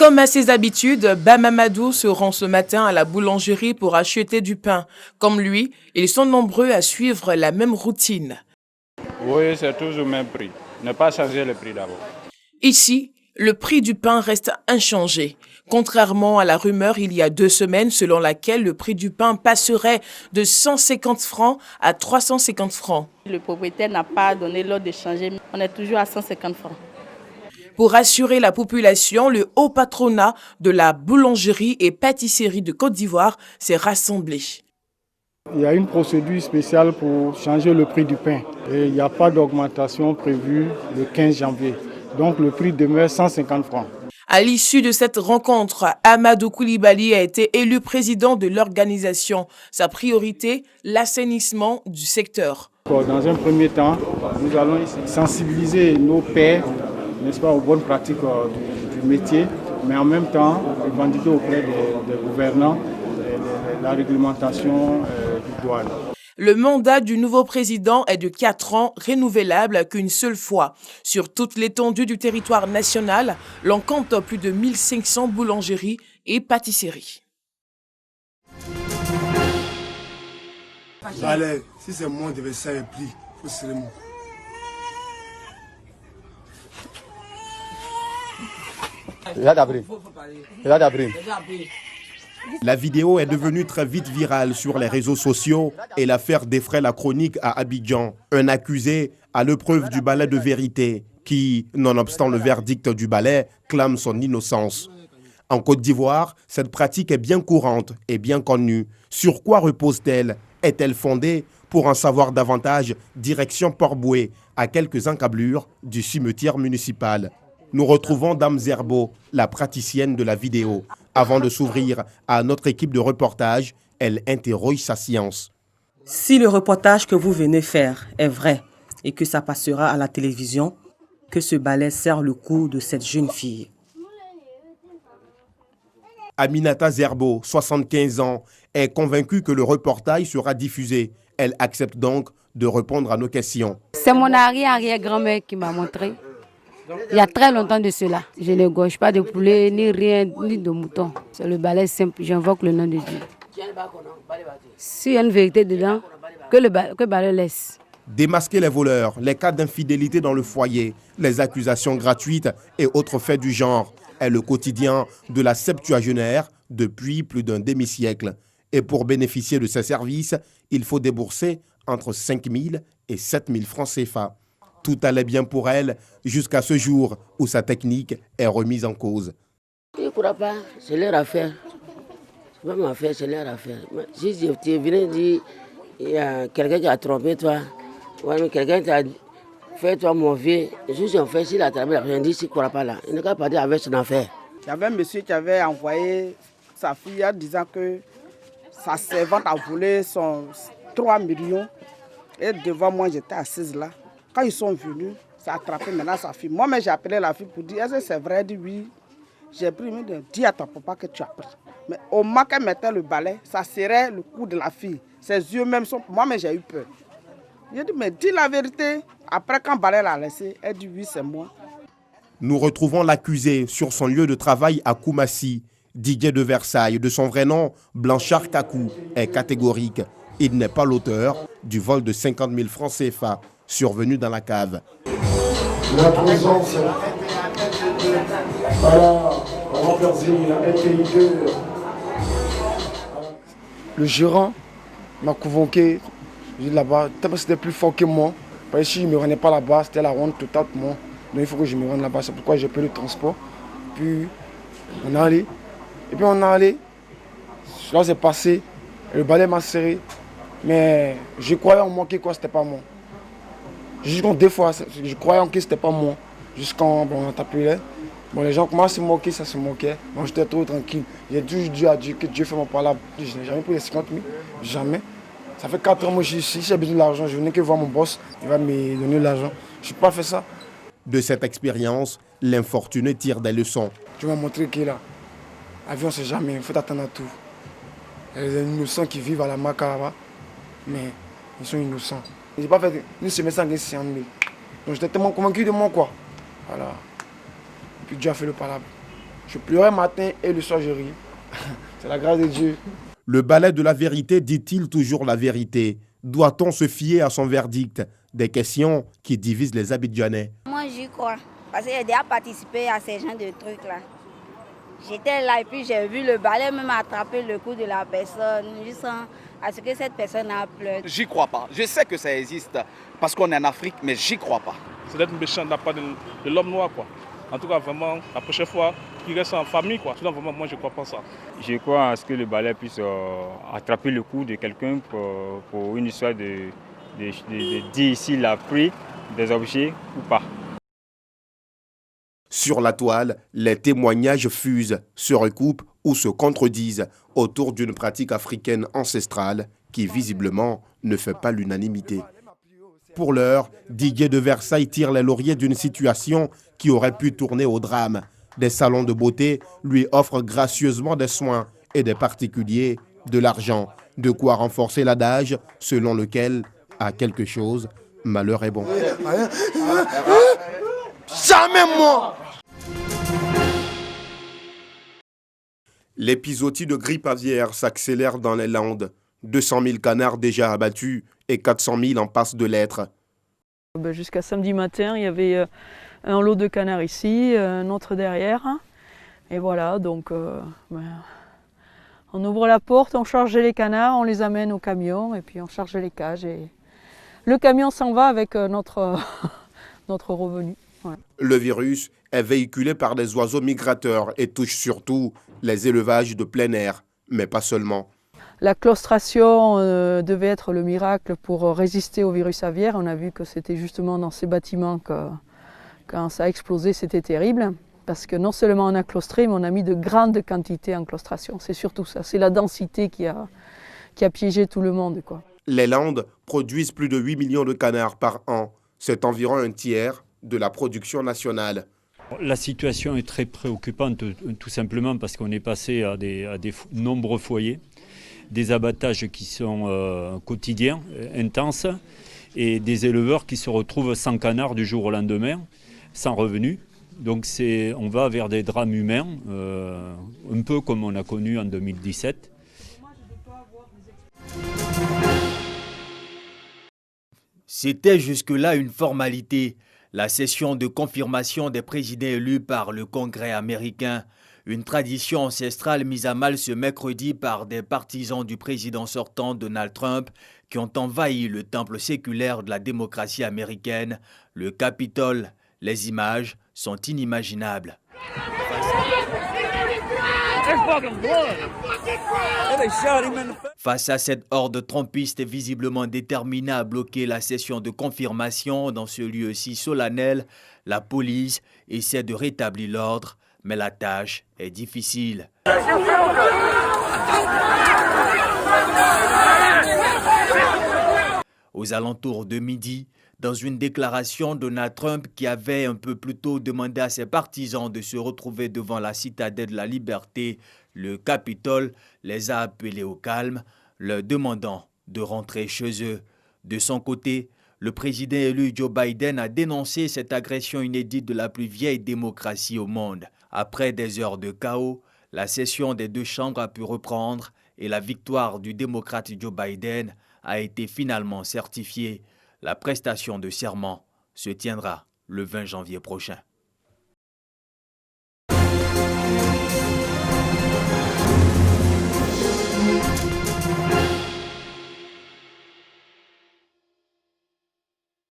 Comme à ses habitudes, Bamamadou se rend ce matin à la boulangerie pour acheter du pain. Comme lui, ils sont nombreux à suivre la même routine. Oui, c'est toujours le même prix. Ne pas changer le prix d'abord. Ici, le prix du pain reste inchangé. Contrairement à la rumeur il y a 2 semaines selon laquelle le prix du pain passerait de 150 francs à 350 francs. Le propriétaire n'a pas donné l'ordre de changer. On est toujours à 150 francs. Pour rassurer la population, le haut patronat de la boulangerie et pâtisserie de Côte d'Ivoire s'est rassemblé. Il y a une procédure spéciale pour changer le prix du pain. Et il n'y a pas d'augmentation prévue le 15 janvier. Donc le prix demeure 150 francs. À l'issue de cette rencontre, Amadou Koulibaly a été élu président de l'organisation. Sa priorité, l'assainissement du secteur. Dans un premier temps, nous allons sensibiliser nos pairs, n'est-ce pas, aux bonnes pratiques du métier, mais en même temps, revendiquer auprès des gouvernants la réglementation du douane. Le mandat du nouveau président est de 4 ans, renouvelable qu'une seule fois. Sur toute l'étendue du territoire national, l'on compte plus de 1500 boulangeries et pâtisseries. Allez, si c'est moi qui devais ça le prix, il faut serrer moi. La vidéo est devenue très vite virale sur les réseaux sociaux et l'affaire défraie la chronique à Abidjan. Un accusé a le preuve du balai de vérité qui, nonobstant le verdict du balai, clame son innocence. En Côte d'Ivoire, cette pratique est bien courante et bien connue. Sur quoi repose-t-elle? Est-elle fondée? Pour en savoir davantage, direction Port-Boué, à quelques encablures du cimetière municipal. Nous retrouvons Dame Zerbo, la praticienne de la vidéo. Avant de s'ouvrir à notre équipe de reportage, elle interroge sa science. Si le reportage que vous venez faire est vrai et que ça passera à la télévision, que ce balai serre le cou de cette jeune fille. Aminata Zerbo, 75 ans, est convaincue que le reportage sera diffusé. Elle accepte donc de répondre à nos questions. C'est mon arrière-grand-mère qui m'a montré. Il y a très longtemps de cela. Je ne gauche pas de poulet, ni rien, ni de mouton. C'est le balai simple, j'invoque le nom de Dieu. S'il y a une vérité dedans, que le balai laisse. Démasquer les voleurs, les cas d'infidélité dans le foyer, les accusations gratuites et autres faits du genre est le quotidien de la septuagénaire depuis plus d'un demi-siècle. Et pour bénéficier de ces services, il faut débourser entre 5 000 et 7 000 francs CFA. Tout allait bien pour elle jusqu'à ce jour où sa technique est remise en cause. Je ne crois pas, c'est leur affaire. C'est pas ma affaire, c'est leur affaire. Si tu viens dire, il y a quelqu'un qui a trompé toi, ou quelqu'un qui a fait toi mauvais, juste en fait, s'il a travaillé, je dis, s'il ne croit pas là, il ne peut pas dire avec son affaire. Il y avait un monsieur qui avait envoyé sa fille en disant que sa servante a volé son 3 millions. Et devant moi, j'étais assise là. Quand ils sont venus, ça a attrapé maintenant sa fille. Moi-même, j'ai appelé la fille pour dire, est-ce que c'est vrai? Elle dit oui. J'ai pris, dis à ton papa que tu as pris. Mais au moment qu'elle mettait le balai, ça serrait le cou de la fille. Ses yeux même sont... Moi-même, j'ai eu peur. J'ai dit, mais dis la vérité. Après, quand le balai l'a laissé, elle dit oui, c'est moi. Nous retrouvons l'accusé sur son lieu de travail à Koumassi. Didier de Versailles, de son vrai nom, Blanchard Kakou, est catégorique. Il n'est pas l'auteur du vol de 50 000 francs CFA survenu dans la cave. La présence le gérant m'a convoqué là-bas. C'était plus fort que moi. Parce que si je ne me rendais pas là-bas, c'était la honte totale pour moi. Donc il faut que je me rende là-bas. C'est pourquoi j'ai pris le transport. Puis on est allé. Et puis on est allé. Là c'est passé. Le balai m'a serré. Mais je croyais en moi que c'était pas moi. Jusqu'en 2 fois, je croyais en que c'était pas moi. Jusqu'en on a tapé. Bon, les gens commencent à se moquer, ça se moquait. Bon, j'étais trop tranquille. J'ai toujours dit à Dieu que Dieu fait mon parlable. Je n'ai jamais pris les 50 000. Jamais. Ça fait 4 ans que je suis ici. Si j'ai besoin de l'argent, je venais que voir mon boss. Il va me donner l'argent. Je n'ai pas fait ça. De cette expérience, l'infortuné tire des leçons. Tu m'as montré que là, l'avion, c'est jamais. Il faut attendre à tout. Il y a des innocents qui vivent à la Maca là-bas. Mais ils sont innocents. Je n'ai pas fait une semaine sans gagner 50 000. Donc j'étais tellement convaincu de moi, quoi. Voilà. Puis Dieu a fait le palabre. Je pleurais matin et le soir je ris. C'est la grâce de Dieu. Le balai de la vérité dit-il toujours la vérité? Doit-on se fier à son verdict? Des questions qui divisent les Abidjanais. Moi j'y crois, parce que j'ai déjà participé à ces genres de trucs-là. J'étais là et puis j'ai vu le balai même attraper le cou de la personne, juste à ce que cette personne a pleuré. J'y crois pas. Je sais que ça existe parce qu'on est en Afrique, mais j'y crois pas. C'est d'être méchant de la part de l'homme noir, quoi. En tout cas, vraiment, la prochaine fois, qu'il reste en famille, quoi. Sinon, vraiment, moi, je ne crois pas ça. Je crois à ce que le balai puisse attraper le cou de quelqu'un pour une histoire de dire s'il a pris des objets ou pas. Sur la toile, les témoignages fusent, se recoupent ou se contredisent autour d'une pratique africaine ancestrale qui visiblement ne fait pas l'unanimité. Pour l'heure, Didier de Versailles tire les lauriers d'une situation qui aurait pu tourner au drame. Des salons de beauté lui offrent gracieusement des soins et des particuliers de l'argent. De quoi renforcer l'adage selon lequel, à quelque chose, malheur est bon. Jamais moi! L'épisodie de grippe aviaire s'accélère dans les Landes. 200 000 canards déjà abattus et 400 000 en passe de l'être. Jusqu'à samedi matin, il y avait un lot de canards ici, un autre derrière. Et voilà, donc on ouvre la porte, on charge les canards, on les amène au camion et puis on charge les cages. Et le camion s'en va avec notre revenu. Ouais. Le virus est véhiculé par des oiseaux migrateurs et touche surtout les élevages de plein air, mais pas seulement. La claustration devait être le miracle pour résister au virus aviaire. On a vu que c'était justement dans ces bâtiments que quand ça a explosé, c'était terrible. Parce que non seulement on a claustré, mais on a mis de grandes quantités en claustration. C'est surtout ça, c'est la densité qui a piégé tout le monde, quoi. Les Landes produisent plus de 8 millions de canards par an. C'est environ un tiers de la production nationale. La situation est très préoccupante, tout simplement parce qu'on est passé à des nombreux foyers, des abattages qui sont quotidiens, intenses, et des éleveurs qui se retrouvent sans canards du jour au lendemain, sans revenus. Donc on va vers des drames humains, un peu comme on a connu en 2017. C'était jusque-là une formalité, la session de confirmation des présidents élus par le Congrès américain. Une tradition ancestrale mise à mal ce mercredi par des partisans du président sortant Donald Trump qui ont envahi le temple séculaire de la démocratie américaine, le Capitole. Les images sont inimaginables. Face à cette horde trumpiste visiblement déterminée à bloquer la session de confirmation dans ce lieu si solennel, la police essaie de rétablir l'ordre, mais la tâche est difficile. Aux alentours de midi, dans une déclaration, Donald Trump, qui avait un peu plus tôt demandé à ses partisans de se retrouver devant la citadelle de la liberté, le Capitole, les a appelés au calme, leur demandant de rentrer chez eux. De son côté, le président élu Joe Biden a dénoncé cette agression inédite de la plus vieille démocratie au monde. Après des heures de chaos, la session des deux chambres a pu reprendre et la victoire du démocrate Joe Biden a été finalement certifiée. La prestation de serment se tiendra le 20 janvier prochain.